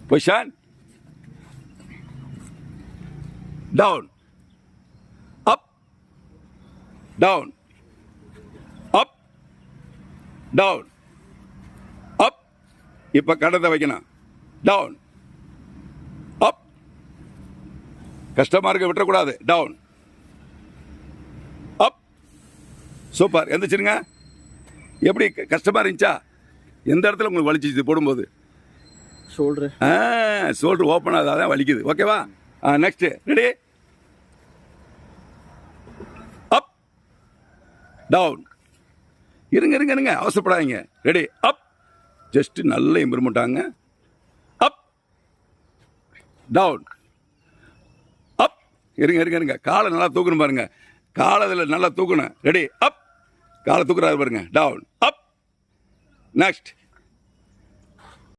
Position. Down, அப், down, அப், down, அப். இப்போ கடத்தை வைக்கணும். டவுன், அப். கஷ்டமாக இருக்க விட்டுறக்கூடாது. டவுன், அப். சூப்பர். எந்திரிச்சிருங்க. எப்படி கஷ்டமாக இருந்துச்சா? எந்த இடத்துல உங்களுக்கு வலிச்சிச்சு போடும்போது? ஷோல்டர். ஷோல்டர் ஓப்பன் ஆகுது, அதான் வலிக்குது. ஓகேவா? நெக்ஸ்ட். ரெடி? அப், டவுன். இருங்க இருங்க இருங்க, அவசரப்படாதீங்க. ரெடி? அப். ஜஸ்ட் நல்ல இம்ப்ரூவ்மெண்ட் ஆகுங்க. அப், டவுன், அப். இருங்க இருங்க இருங்க, காலை நல்லா தூக்கணும் பாருங்க. காலை இதில் நல்லா தூக்கணும். ரெடி? அப். காலை தூக்குறாரு பாருங்க. டவுன், அப். நெக்ஸ்ட்.